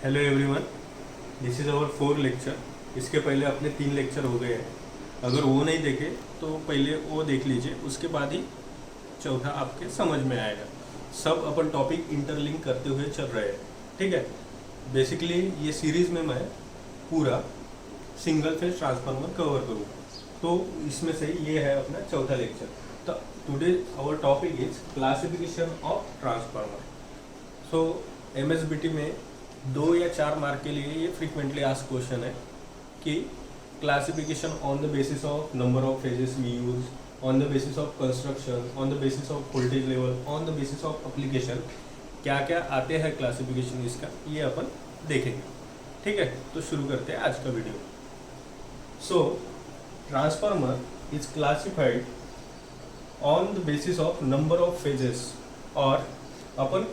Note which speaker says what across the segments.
Speaker 1: Hello everyone, this is our 4 lecture. इसके पहले अपने 3 लेक्चर हो गए हैं। अगर वो नहीं देखे तो पहले वो देख लीजिए, उसके बाद ही चौथा आपके समझ में आएगा। सब अपन टॉपिक इंटरलिंक करते हुए चल रहे हैं, ठीक है। बेसिकली ये सीरीज़ में मैं पूरा सिंगल फेज ट्रांसफार्मर कवर करूँगा, तो इसमें से ये है अपना चौथा लेक्चर। तो today our topic is classification of transformer. So MSBT में 2 या 4 मार्क के लिए ये फ्रीक्वेंटली आस्क क्वेश्चन है कि classification on the basis of number of phases we use, on the basis of construction, on the basis of voltage level, on the basis of application, क्या क्या आते हैं क्लासिफिकेशन इसका, ये अपन देखेंगे, ठीक है। तो शुरू करते हैं आज का video. So transformer is classified on the basis of number of phases, और अपन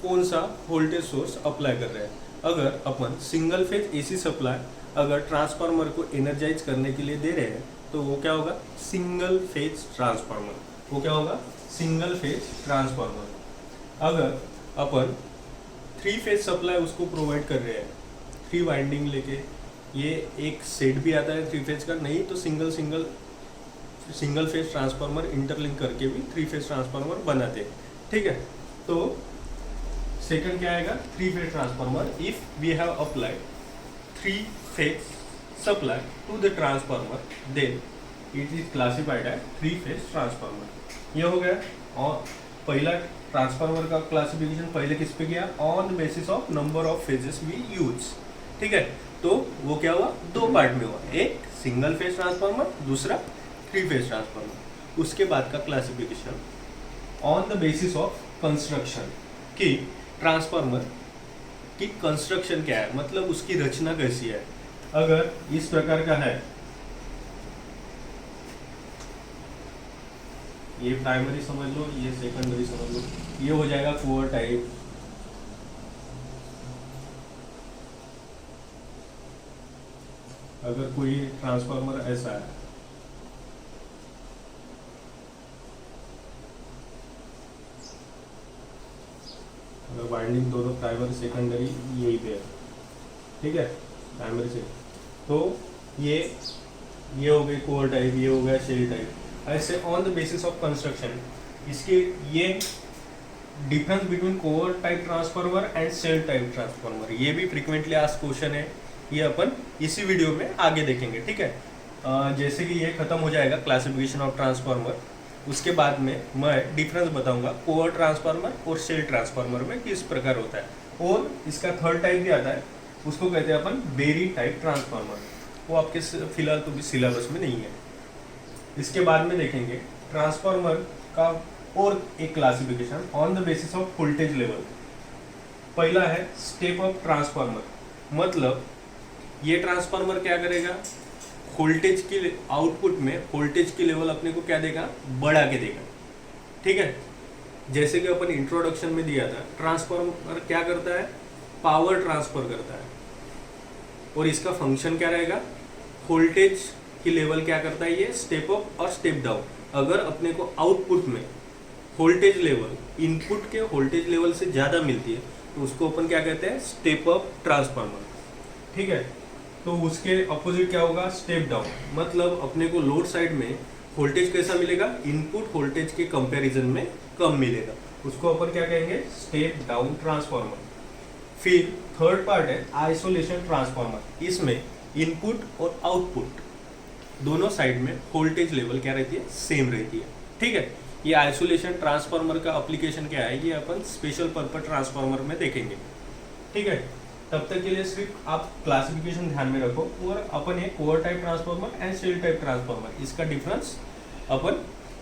Speaker 1: कौन सा वोल्टेज सोर्स अप्लाई कर रहे हैं। अगर अपन सिंगल फेज एसी सप्लाई अगर ट्रांसफार्मर को एनर्जाइज करने के लिए दे रहे हैं तो वो क्या होगा, सिंगल फेज ट्रांसफार्मर। वो क्या होगा, सिंगल फेज ट्रांसफार्मर। अगर अपन 3 फेज सप्लाई उसको प्रोवाइड कर रहे हैं, 3 वाइंडिंग लेके, ये एक सेट भी आता है 3 फेज का, नहीं तो सिंगल फेज ट्रांसफार्मर इंटरलिंक करके भी 3 फेज ट्रांसफार्मर बनाते हैं, ठीक है। तो सेकंड क्या आएगा, 3 phase transformer. If we have applied 3 phase supply to the transformer then it is classified as 3 phase transformer. ये हो गया। और पहला ट्रांसफार्मर का क्लासिफिकेशन पहले किस पे किया, on the basis of number of phases we use, ठीक है। तो वो क्या हुआ, 2 पार्ट में हुआ, एक सिंगल फेज ट्रांसफार्मर, दूसरा 3 फेज ट्रांसफार्मर। उसके बाद का classification on the basis of construction, कि ट्रांसफार्मर की कंस्ट्रक्शन क्या है, मतलब उसकी रचना कैसी है। अगर इस प्रकार का है, ये प्राइमरी समझ लो, ये सेकेंडरी समझ लो, ये हो जाएगा कोर टाइप। अगर कोई ट्रांसफार्मर ऐसा है, अगर वाइंडिंग दोनों प्राइमरी सेकेंडरी यही पे है, ठीक है, प्राइमरी से, तो ये हो गई कोर टाइप, ये हो गया शेल टाइप। ऐसे on the basis of construction इसके ये difference between core type transformer and shell type transformer, ये भी फ्रीक्वेंटली आस्क क्वेश्चन है। ये अपन इसी वीडियो में आगे देखेंगे, ठीक है। जैसे कि ये खत्म हो जाएगा क्लासिफिकेशन ऑफ ट्रांसफार्मर, उसके बाद में मैं डिफरेंस बताऊंगा कोर ट्रांसफार्मर और शेल ट्रांसफार्मर में किस प्रकार होता है। और इसका थर्ड टाइप भी आता है, उसको कहते हैं अपन बेरी टाइप ट्रांसफार्मर। वो आपके फिलहाल तो भी सिलेबस में नहीं है। इसके बाद में देखेंगे ट्रांसफार्मर का और एक classification on the basis of voltage level. पहला है स्टेप अप ट्रांसफार्मर, मतलब ये ट्रांसफार्मर क्या करेगा, वोल्टेज की आउटपुट में वोल्टेज की लेवल अपने को क्या देगा, बढ़ा के देगा, ठीक है। जैसे कि अपन इंट्रोडक्शन में दिया था, ट्रांसफार्मर क्या करता है, पावर ट्रांसफर करता है, और इसका फंक्शन क्या रहेगा, वोल्टेज की लेवल क्या करता है, ये स्टेप अप और स्टेप डाउन। अगर अपने को आउटपुट में वोल्टेज लेवल इनपुट के वोल्टेज लेवल से ज़्यादा मिलती है तो उसको अपन क्या कहते हैं, स्टेप अप ट्रांसफार्मर, ठीक है। तो उसके अपोजिट क्या होगा, स्टेप डाउन, मतलब अपने को लोड साइड में वोल्टेज कैसा मिलेगा, इनपुट वोल्टेज के कंपैरिजन में कम मिलेगा, उसको अपन क्या कहेंगे, स्टेप डाउन ट्रांसफार्मर। फिर थर्ड पार्ट है आइसोलेशन ट्रांसफार्मर। इसमें इनपुट और आउटपुट दोनों साइड में वोल्टेज लेवल क्या रहती है, सेम रहती है, ठीक है। ये आइसोलेशन ट्रांसफार्मर का एप्लीकेशन क्या है, ये अपन स्पेशल पर्पस ट्रांसफार्मर में देखेंगे, ठीक है। तब तक के लिए सिर्फ आप क्लासिफिकेशन ध्यान में रखो, और अपन ये core type transformer and shell type transformer, इसका डिफरेंस अपन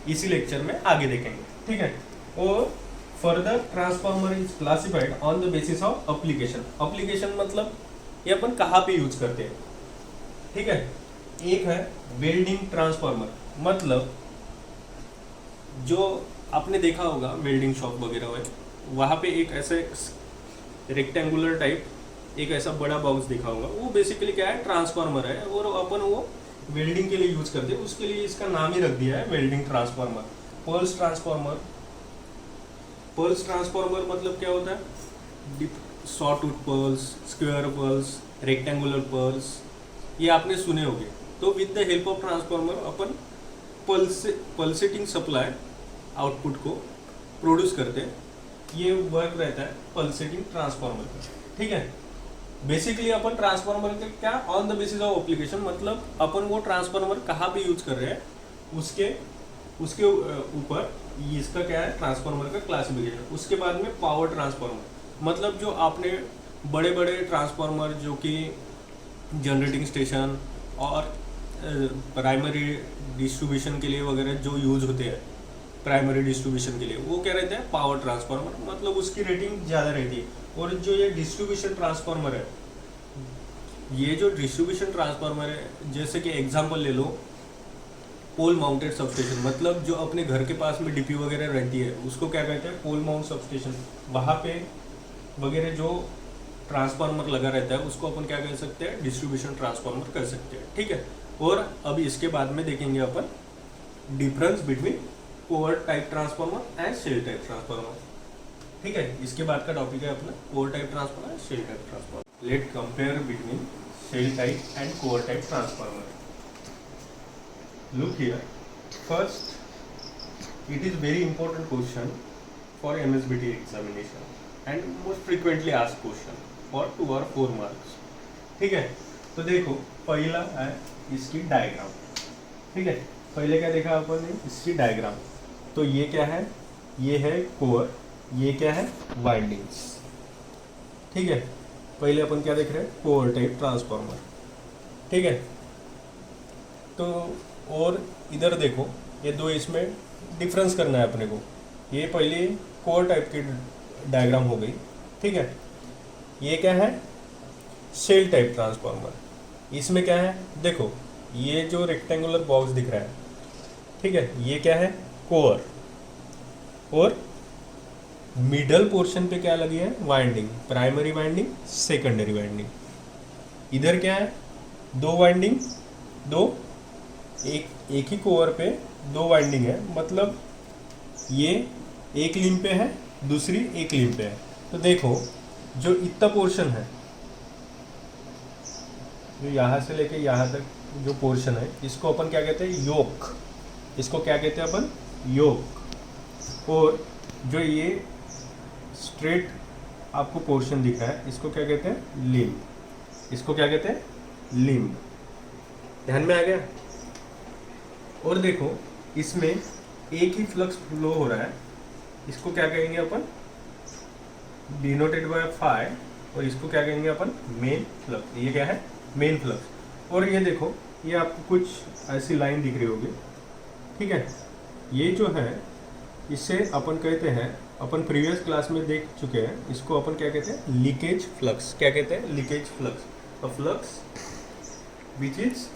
Speaker 1: इसी लेक्चर में आगे देखेंगे, ठीक है। और further transformer is classified on the basis of application. Application मतलब ये अपन कहाँ पे यूज करते हैं, ठीक है। एक है वेल्डिंग ट्रांसफार्मर, मतलब जो आपने देखा होगा वेल्डिंग शॉप वगैरह है, वहाँ पे एक ऐसे रेक्टेंगुलर टाइप एक ऐसा बड़ा बॉक्स दिखा होगा, वो बेसिकली क्या है, ट्रांसफार्मर है, और अपन वो वेल्डिंग के लिए यूज करते हैं, उसके लिए इसका नाम ही रख दिया है welding transformer. Pulse transformer, pulse transformer मतलब क्या होता है, saw tooth pulse, square pulse, rectangular pulse, ये आपने सुने होंगे। तो with the help of transformer upon pulsating supply output को प्रोड्यूस करते हैं। ये वर्क रहता है पल्सेटिंग ट्रांसफार्मर का, ठीक है। बेसिकली अपन ट्रांसफार्मर के क्या on the basis of application, मतलब अपन वो ट्रांसफार्मर कहाँ पे यूज कर रहे हैं उसके ऊपर इसका क्या है ट्रांसफार्मर का क्लासिफिकेशन। उसके बाद में पावर ट्रांसफार्मर, मतलब जो आपने बड़े बड़े ट्रांसफार्मर जो कि जनरेटिंग स्टेशन और प्राइमरी डिस्ट्रीब्यूशन के लिए वगैरह जो यूज होते हैं, प्राइमरी डिस्ट्रीब्यूशन के लिए वो क्या रहते हैं पावर ट्रांसफार्मर, मतलब उसकी रेटिंग ज़्यादा रहती है। और जो ये डिस्ट्रीब्यूशन ट्रांसफार्मर है, ये जो डिस्ट्रीब्यूशन ट्रांसफार्मर है, जैसे कि एग्जांपल ले लो पोल माउंटेड सबस्टेशन, मतलब जो अपने घर के पास में डीपी वगैरह रहती है उसको क्या कहते हैं पोल माउंट सबस्टेशन। वहाँ पे वगैरह जो ट्रांसफार्मर लगा रहता है उसको अपन क्या कह सकते हैं डिस्ट्रीब्यूशन ट्रांसफार्मर कर सकते हैं, ठीक है। और अभी इसके बाद में देखेंगे अपन difference between core type transformer and shell type transformer, ठीक है। इसके बाद का टॉपिक है अपना core type transformer and shell type transformer. Let compare between shell type and core type transformer. Look here. First, it is very important question for MSBT examination and most frequently asked question for 2 or 4 marks. ठीक है, तो देखो पहला है इसकी diagram, ठीक है। पहले क्या देखा अपन ने इसकी डायग्राम, तो ये क्या है, ये है कोर, ये क्या है वाइंडिंग्स, ठीक है। पहले अपन क्या देख रहे हैं कोर टाइप ट्रांसफार्मर, ठीक है। तो और इधर देखो ये दो, इसमें डिफरेंस करना है अपने को। ये पहले कोर टाइप की डायग्राम हो गई, ठीक है। ये क्या है शेल टाइप ट्रांसफार्मर, इसमें क्या है देखो ये जो रेक्टेंगुलर बॉक्स दिख रहा है, ठीक है, ये क्या है कोर, और मिडल पोर्शन पे क्या लगी है winding, primary winding secondary winding. इधर क्या है दो वाइंडिंग, दो एक ही कोर पे दो वाइंडिंग है, मतलब ये एक लिंब पे है दूसरी एक लिंब पे है। तो देखो जो इतना पोर्शन है, जो यहाँ से लेके यहाँ तक जो पोर्शन है, इसको अपन क्या कहते हैं योक, इसको क्या कहते हैं अपन योक। और जो ये स्ट्रेट आपको पोर्शन दिख रहा है इसको क्या कहते हैं लिंब, इसको क्या कहते हैं लिंब। ध्यान में आ गया। और देखो इसमें एक ही फ्लक्स फ्लो हो रहा है, इसको क्या कहेंगे अपन डिनोटेड बाय फाई, और इसको क्या कहेंगे अपन मेन फ्लक्स। ये क्या है मेन फ्लक्स। और ये देखो ये आपको कुछ ऐसी लाइन दिख रही होगी, ठीक है। ये जो है इससे अपन कहते हैं, अपन प्रीवियस क्लास में देख चुके हैं, इसको अपन क्या कहते हैं लीकेज फ्लक्स। क्या कहते हैं leakage flux. A flux which is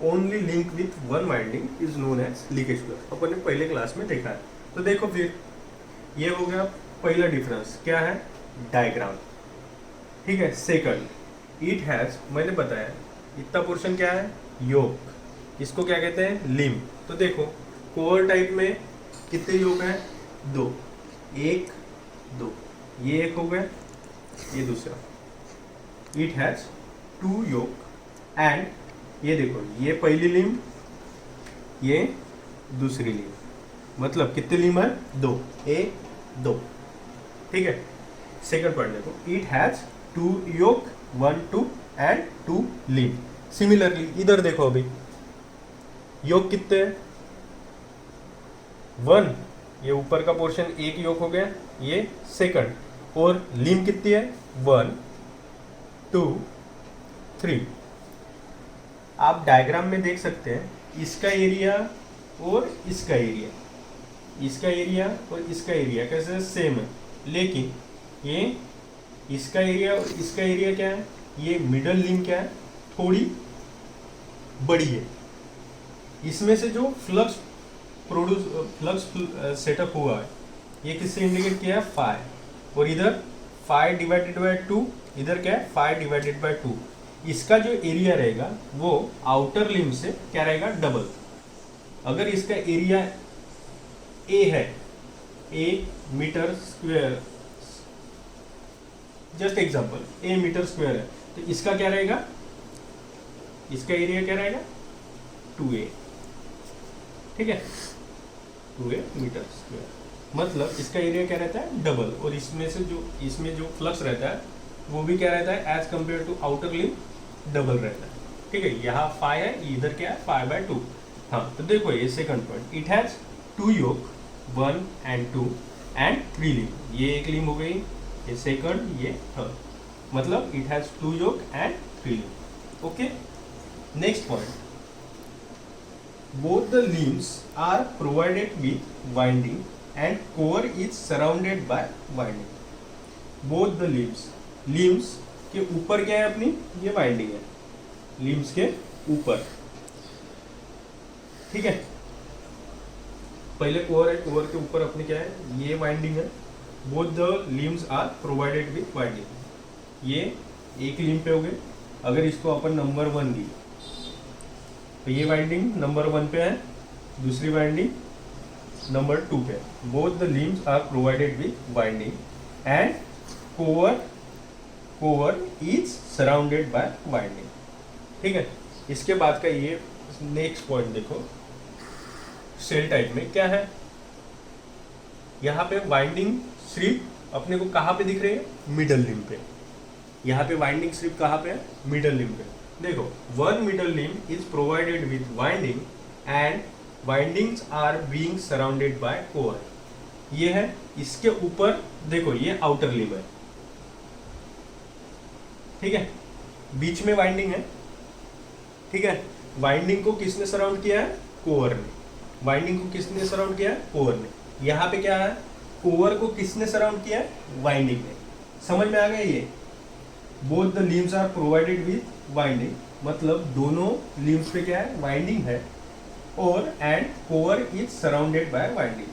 Speaker 1: only link with one winding is known as leakage flux. अपन ने पहले क्लास में देखा है। तो देखो फिर ये हो गया पहला डिफरेंस, क्या है डायग्राम, ठीक है। सेकंड इट हैज, मैंने बताया इतना पोर्शन क्या है योक, इसको क्या कहते हैं लिम्ब। तो देखो कोर टाइप में कितने योक हैं दो, एक दो, ये एक हो गया ये दूसरा। It has two yoke and ये देखो ये पहली लिम्ब ये दूसरी लिम्ब, मतलब कितने लिम्ब है दो, एक दो, ठीक है। सेकंड पॉइंट देखो it has two yoke, one two and two limb. Similarly इधर देखो अभी योक कितने हैं वन, ये ऊपर का पोर्शन एक योक हो गया, ये सेकंड। और लिम्ब कितनी है वन टू थ्री। आप डायग्राम में देख सकते हैं इसका एरिया और इसका एरिया, इसका एरिया और इसका एरिया कैसे सेम है, लेकिन ये इसका एरिया और इसका एरिया क्या है, ये मिडल लिंक क्या है थोड़ी बड़ी है। इसमें से जो फ्लक्स सेटअप हुआ है ये किससे इंडिकेट किया है फाई, और इधर फाई डिवाइडेड बाय टू, इधर क्या है फाई डिवाइडेड बाय टू। इसका जो एरिया रहेगा वो आउटर लिम्ब से क्या रहेगा डबल। अगर इसका एरिया ए है, ए मीटर स्क्वायर जस्ट एग्जांपल, ए मीटर स्क्वायर है, तो इसका क्या रहेगा, इसका एरिया क्या रहेगा 2a, ठीक है, 2a मीटर स्क्वायर, मतलब इसका एरिया क्या रहता है डबल, और इसमें जो फ्लक्स रहता है वो भी क्या रहता है as compare to outer link double रहता है, ठीक है। यहाँ 5 है, इधर क्या है 5/2। हाँ, तो देखो ये second point, it has 2 yoke 1 and 2 and 3 limb, ये एक लिंब हो गई, ये सेकंड, ये थर्ड, मतलब it has 2 yoke and 3 limb. Okay, next point, both the limbs are provided with winding and core is surrounded by winding. Both the limbs के ऊपर क्या है अपनी, ये वाइंडिंग है, limbs के ऊपर, ठीक है। पहले कोर है, कोर के ऊपर अपनी क्या है, ये वाइंडिंग है। Both the limbs are provided with winding, ये एक लिम्ब पे हो गए। अगर इसको अपन नंबर 1 दी तो ये वाइंडिंग नंबर 1 पे है, दूसरी वाइंडिंग नंबर 2 पे। Both the limbs are provided with winding and core is surrounded by winding, ठीक है। इसके बाद का ये नेक्स्ट पॉइंट देखो, सेल टाइप में क्या है, यहाँ पे वाइंडिंग सिर्फ अपने को कहाँ पे दिख रही है, मिडल लिम्ब पे। यहाँ पे वाइंडिंग सिर्फ कहाँ पे है, मिडल लिम्ब पे। देखो, one middle limb is provided with winding and windings are being surrounded by core. ये है, इसके ऊपर देखो ये आउटर लिम्ब है, ठीक है, बीच में वाइंडिंग है, ठीक है। वाइंडिंग को किसने सराउंड किया है, कोर ने। वाइंडिंग को किसने सराउंड किया है, कोर ने। यहाँ पे क्या है, कोर को किसने सराउंड किया है, वाइंडिंग ने। समझ में आ गया ये, both the limbs are provided with winding, मतलब दोनों लिम्स पे क्या है, वाइंडिंग है, और and core is surrounded by winding,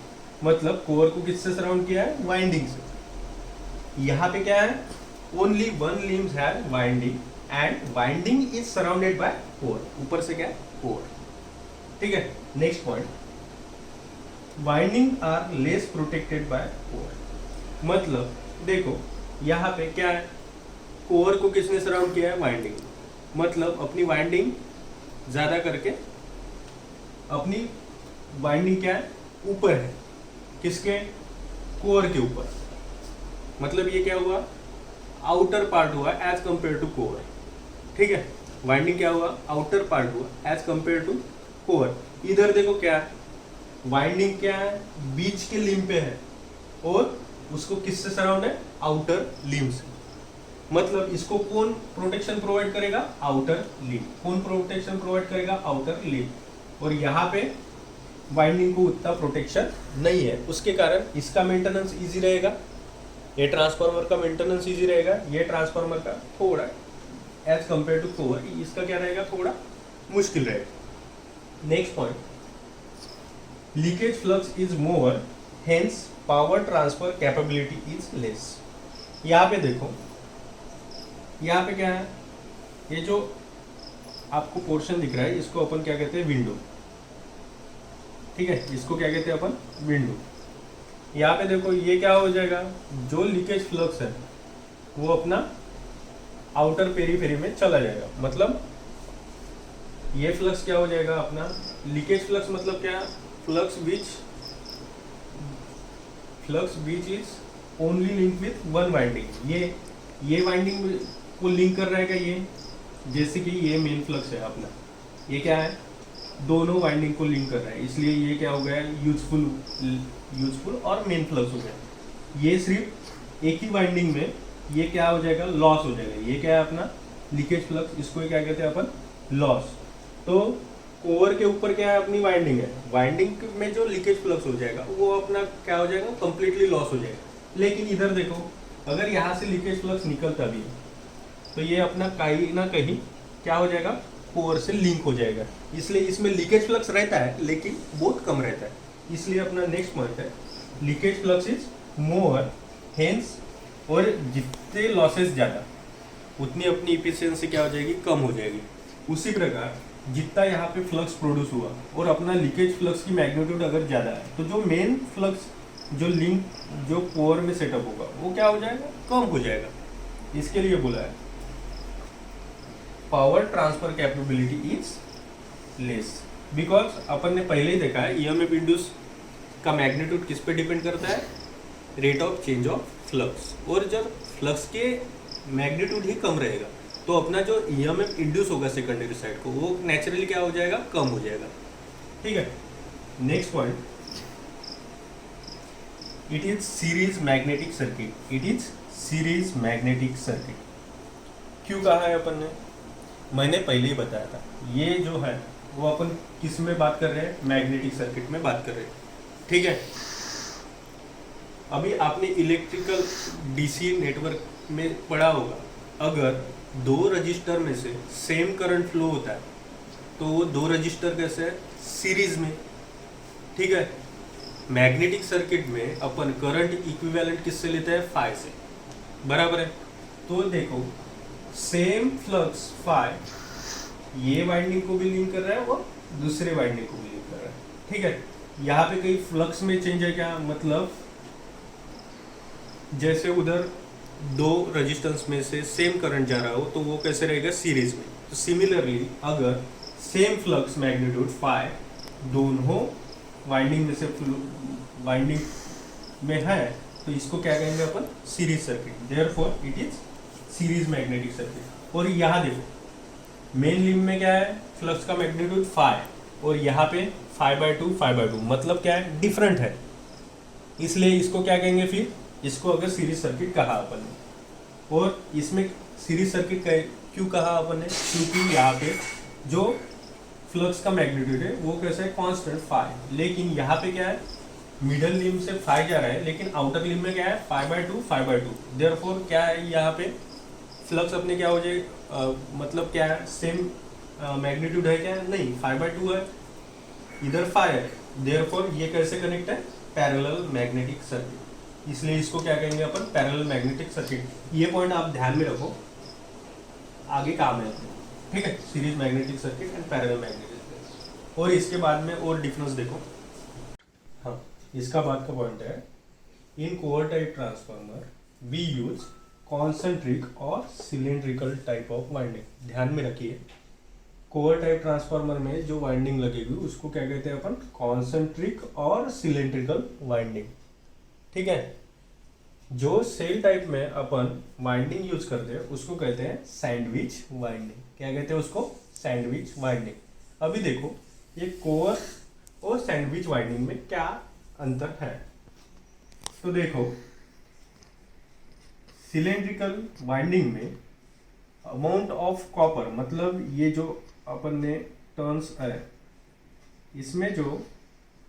Speaker 1: मतलब कोर को किससे सराउंड किया है, वाइंडिंग से। यहाँ पे क्या है, only one limbs have winding and winding is surrounded by core, ऊपर से क्या है, कोर, ठीक है। Next point, winding are less protected by core, मतलब देखो यहाँ पे क्या है, कोर को किसने सराउंड किया है, वाइंडिंग, मतलब अपनी वाइंडिंग ज्यादा करके, अपनी वाइंडिंग क्या है, ऊपर है, किसके, कोर के ऊपर, मतलब ये क्या हुआ, आउटर पार्ट हुआ एज कंपेयर टू कोर, ठीक है। वाइंडिंग क्या हुआ, आउटर पार्ट हुआ एज कंपेयर टू कोर। इधर देखो क्या है, वाइंडिंग क्या है, बीच के लिम्ब पे है, और उसको किससे सराउंड है, आउटर लिम्ब से, मतलब इसको कौन प्रोटेक्शन प्रोवाइड करेगा, आउटर लिम्ब। कौन प्रोटेक्शन प्रोवाइड करेगा, आउटर लिम्ब। और यहाँ पे वाइंडिंग को उतना प्रोटेक्शन नहीं है, उसके कारण इसका मेंटेनेंस इजी रहेगा, ये ट्रांसफार्मर का मेंटेनेंस इजी रहेगा, ये ट्रांसफार्मर का थोड़ा एज कंपेयर टू कोर इसका क्या रहेगा, थोड़ा मुश्किल रहेगा। Next point, leakage flux is more, hence power transfer capability is less. यहाँ पे देखो, यहाँ पे क्या है, ये जो आपको पोर्शन दिख रहा है इसको अपन क्या कहते हैं, विंडो, ठीक है, इसको क्या कहते हैं अपन, विंडो। यहाँ पे देखो ये क्या हो जाएगा, जो लीकेज फ्लक्स है वो अपना आउटर पेरीफेरी में चला जाएगा, मतलब ये फ्लक्स क्या हो जाएगा अपना, लीकेज फ्लक्स मतलब क्या, flux which is only link with one winding. ये वाइंडिंग को लिंक कर रहेगा ये, जैसे कि ये मेन फ्लक्स है अपना, ये क्या है, दोनों वाइंडिंग को लिंक कर रहा है, इसलिए ये क्या हो गया, यूजफुल और मेन फ्लक्स हो गया। ये सिर्फ एक ही वाइंडिंग में ये क्या हो जाएगा, लॉस हो जाएगा। ये क्या है अपना लीकेज फ्लक्स, इसको क्या कहते हैं अपन, लॉस। तो कोर के ऊपर क्या है, अपनी वाइंडिंग है, वाइंडिंग में जो लीकेज फ्लक्स हो जाएगा वो अपना क्या हो जाएगा, कंप्लीटली लॉस हो जाएगा। लेकिन इधर देखो, अगर यहाँ से लीकेज फ्लक्स निकलता भी है तो ये अपना कहीं ना कहीं क्या हो जाएगा, कोर से लिंक हो जाएगा, इसलिए इसमें लीकेज फ्लक्स रहता है लेकिन बहुत कम रहता है। इसलिए अपना नेक्स्ट पॉइंट है, leakage flux is more, hence, और जितने लॉसेस ज़्यादा उतनी अपनी इफिशियंसी क्या हो जाएगी, कम हो जाएगी। उसी प्रकार जितना यहाँ पे फ्लक्स प्रोड्यूस हुआ और अपना लीकेज फ्लक्स की मैग्नीट्यूड अगर ज़्यादा है तो जो मेन फ्लक्स जो लिंक जो कोर में सेटअप होगा वो क्या हो जाएगा, कम हो जाएगा। इसके लिए बोला है power transfer capability is less, because अपन ने पहले ही देखा है ईएमएफ इंड्यूस का मैग्नीट्यूड किस पे डिपेंड करता है, rate of change of flux, और जब फ्लक्स के मैग्नीट्यूड ही कम रहेगा तो अपना जो ईएमएफ इंड्यूस होगा सेकेंडरी साइड को वो नेचुरली क्या हो जाएगा, कम हो जाएगा। ठीक है, next point, it is series magnetic circuit, it is series magnetic circuit. क्यों कहा है अपन ने, मैंने पहले ही बताया था, ये जो है वो अपन किस में बात कर रहे हैं, मैग्नेटिक सर्किट में बात कर रहे हैं। ठीक है, अभी आपने इलेक्ट्रिकल डीसी नेटवर्क में पढ़ा होगा, अगर दो रजिस्टर में से सेम करंट फ्लो होता है तो वो दो रजिस्टर कैसे है, सीरीज में। ठीक है, मैग्नेटिक सर्किट में अपन करंट इक्विवेलेंट किससे लेते हैं, फाई से, बराबर है। तो देखो सेम फ्लक्स फाई ये वाइंडिंग को भी लिंक कर रहा है और दूसरे वाइंडिंग को भी लिंक कर रहा है। ठीक है, यहाँ पे कहीं फ्लक्स में चेंज है क्या, मतलब जैसे उधर दो रेजिस्टेंस में से सेम करंट जा रहा हो तो वो कैसे रहेगा, सीरीज में। तो सिमिलरली अगर सेम फ्लक्स मैग्नीट्यूड फाई दोनों वाइंडिंग में से वाइंडिंग में है तो इसको क्या कहेंगे अपन, series circuit, therefore it is series magnetic circuit. और यहाँ देखो मेन लिंब में क्या है, फ्लक्स का मैग्नीट्यूड फाई, और यहाँ पे 5/2 मतलब क्या है, डिफरेंट है, इसलिए इसको क्या कहेंगे फिर, इसको अगर सीरीज सर्किट कहा अपन ने। और इसमें सीरीज सर्किट क्यों कहा अपन ने, क्योंकि यहाँ पे जो फ्लक्स का मैग्नीट्यूड है वो कैसे है, कांस्टेंट फाई, लेकिन यहाँ पे क्या है, मिडल लिम्ब से फाई जा रहा है लेकिन आउटर लिम्ब में क्या है, 5/2 देयरफॉर क्या है, यहाँ पे फ्लक्स अपने क्या हो जाए, मतलब क्या है, सेम मैग्नीट्यूड है क्या, नहीं 5/2 है, इधर फाई है, देयरफॉर ये कैसे कनेक्ट है, पैरेलल मैग्नेटिक सर्किट, इसलिए इसको क्या कहेंगे अपन, पैरेलल मैग्नेटिक सर्किट। ये पॉइंट आप ध्यान में रखो, आगे काम है। ठीक है, series magnetic circuit and parallel magnetic circuit. और इसके बाद में और डिफरेंस देखो, हाँ इसका बाद का पॉइंट है, in core type transformer we use concentric और सिलेंड्रिकल टाइप ऑफ वाइंडिंग। ध्यान में रखिए, कोर टाइप ट्रांसफार्मर में जो वाइंडिंग लगेगी उसको क्या कहते हैं अपन, कॉन्सेंट्रिक और सिलेंड्रिकल वाइंडिंग। ठीक है, जो सेल टाइप में अपन वाइंडिंग यूज करते हैं उसको कहते हैं सैंडविच वाइंडिंग। क्या कहते हैं उसको, सैंडविच वाइंडिंग। अभी देखो ये कोर और सैंडविच वाइंडिंग में क्या अंतर है, तो देखो सिलेंड्रिकल वाइंडिंग में अमाउंट ऑफ कॉपर, मतलब ये जो अपन ने टर्न्स है इसमें जो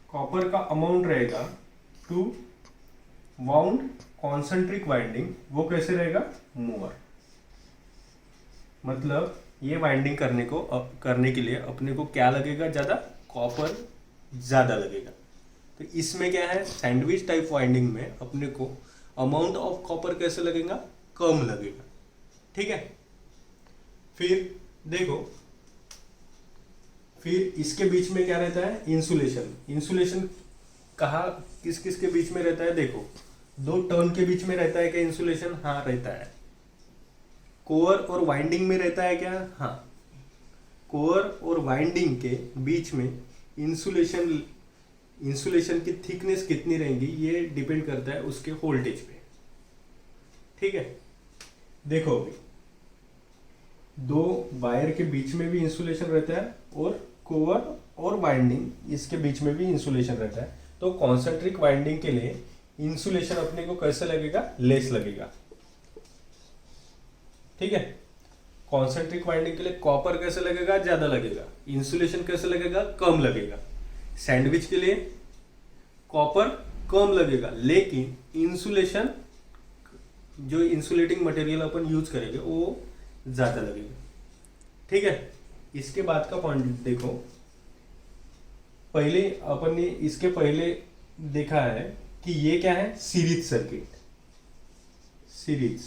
Speaker 1: कॉपर का अमाउंट रहेगा टू वाउंड कॉन्सेंट्रिक वाइंडिंग वो कैसे रहेगा, मोर। मतलब ये वाइंडिंग करने के लिए अपने को क्या लगेगा, ज़्यादा कॉपर ज़्यादा लगेगा। तो इसमें क्या है, सैंडविच टाइप वाइंडिंग में अपने को अमाउंट ऑफ कॉपर कैसे लगेगा, कम लगेगा। ठीक है, फिर देखो फिर इसके बीच में क्या रहता है, इंसुलेशन। इंसुलेशन कहा किस किस के बीच में रहता है, देखो दो टर्न के बीच में रहता है क्या इंसुलेशन, हाँ रहता है। कोर और वाइंडिंग में रहता है क्या, हाँ। कोर और वाइंडिंग के बीच में इंसुलेशन की थिकनेस कितनी रहेगी ये डिपेंड करता है उसके वोल्टेज पे। ठीक है, देखो अभी दो वायर के बीच में भी इंसुलेशन रहता है और कोर और वाइंडिंग इसके बीच में भी इंसुलेशन रहता है। तो कॉन्सेंट्रिक वाइंडिंग के लिए इंसुलेशन अपने को कैसे लगेगा, लेस लगेगा। ठीक है, कॉन्सेंट्रिक वाइंडिंग के लिए कॉपर कैसे लगेगा, ज्यादा लगेगा, इंसुलेशन कैसे लगेगा, कम लगेगा। सैंडविच के लिए कॉपर कम लगेगा लेकिन इंसुलेशन, जो इंसुलेटिंग मटेरियल अपन यूज करेंगे वो ज्यादा लगेगा। ठीक है, इसके बाद का पॉइंट देखो, पहले अपन ने इसके पहले देखा है कि ये क्या है, series circuit, series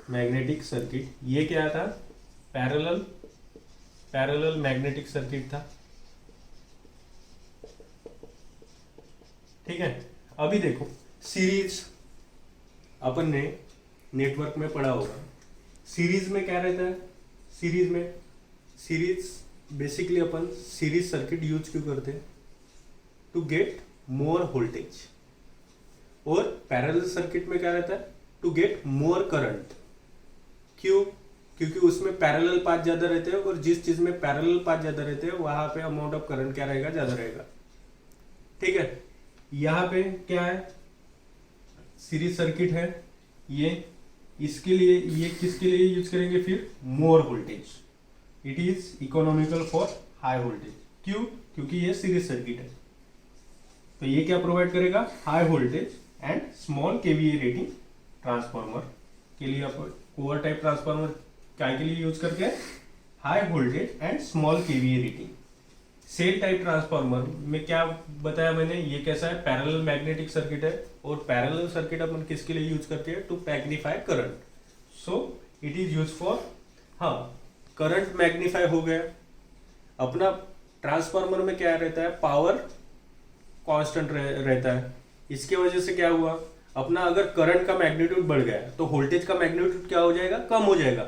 Speaker 1: magnetic circuit. ये क्या था, पैरेलल मैग्नेटिक सर्किट था। ठीक है, अभी देखो सीरीज, अपन ने नेटवर्क में पढ़ा होगा, सीरीज में क्या रहता है, सीरीज बेसिकली अपन सीरीज सर्किट यूज क्यों करते हैं, टू गेट मोर वोल्टेज, और पैरेलल सर्किट में क्या रहता है, टू गेट मोर करंट। क्यों? क्योंकि उसमें पैरेलल पाथ ज्यादा रहते हैं, और जिस चीज में पैरेलल पाथ ज्यादा रहते हैं वहां पे अमाउंट ऑफ करंट क्या रहेगा, ज्यादा रहेगा। ठीक है, यहाँ पे क्या है, सीरीज सर्किट है ये, इसके लिए ये किसके लिए यूज करेंगे फिर, more voltage, it is economical for high voltage. क्यों? क्योंकि ये सीरीज सर्किट है, तो ये क्या प्रोवाइड करेगा, high voltage and small KVA rating transformer के लिए। अपन कोर टाइप ट्रांसफार्मर क्या के लिए यूज करते हैं, high voltage and small KVA rating. Shell type transformer में क्या बताया मैंने, ये कैसा है, पैरेलल मैग्नेटिक सर्किट है, और पैरेलल सर्किट अपन किसके लिए यूज करते हैं, to magnify current, so it is use for, हाँ करंट मैग्नीफाई हो गया। अपना ट्रांसफार्मर में क्या रहता है, पावर कांस्टेंट रहता है, इसके वजह से क्या हुआ, अपना अगर करंट का मैग्नीट्यूड बढ़ गया तो वोल्टेज का मैग्नीट्यूड क्या हो जाएगा, कम हो जाएगा,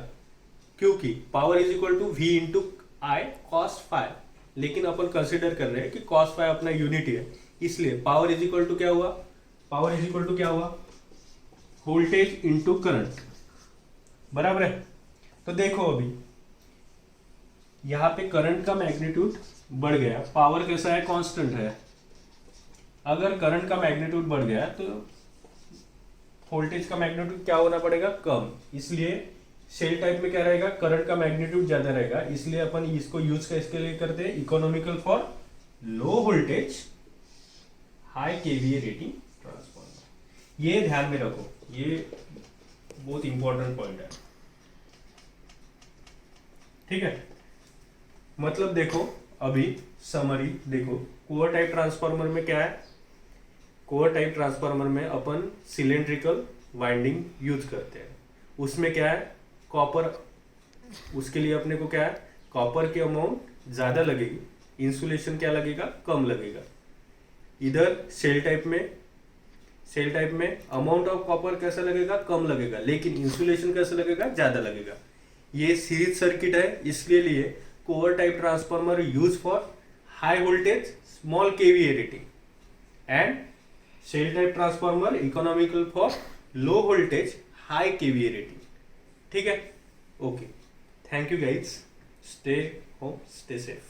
Speaker 1: क्योंकि power is equal to V into I cos phi. लेकिन अपन कंसिडर कर रहे हैं कि कॉस फाई अपना यूनिट है, इसलिए पावर इज इक्वल टू क्या हुआ, पावर इज इक्वल टू क्या हुआ, वोल्टेज इंटू करंट, बराबर है। तो देखो अभी यहां पे करंट का मैग्नीट्यूड बढ़ गया, पावर कैसा है, कांस्टेंट है। अगर करंट का मैग्नीट्यूड बढ़ गया तो वोल्टेज का मैग्नीट्यूड क्या होना पड़ेगा, कम। इसलिए सेल टाइप में क्या रहेगा, करंट का मैग्नीट्यूड ज्यादा रहेगा, इसलिए अपन इसको यूज किसके लिए करते हैं, economical for low voltage high KVA rating transformer. ये ध्यान में रखो, ये बहुत इंपॉर्टेंट पॉइंट है। ठीक है, मतलब देखो अभी समरी देखो, कोर टाइप ट्रांसफार्मर में क्या है, कोर टाइप ट्रांसफार्मर में अपन सिलेंड्रिकल वाइंडिंग यूज करते हैं, उसमें क्या है, कॉपर, उसके लिए अपने को क्या है, कॉपर की अमाउंट ज्यादा लगेगी, इंसुलेशन क्या लगेगा, कम लगेगा। इधर सेल टाइप में अमाउंट ऑफ कॉपर कैसा लगेगा, कम लगेगा, लेकिन इंसुलेशन कैसा लगेगा, ज्यादा लगेगा। ये सीरीज सर्किट है, इसलिए लिए core type transformer use for high voltage small KVA rating, and shell type transformer economical for low voltage high KVA rating. ठीक है, okay, thank you guys, stay home, stay safe.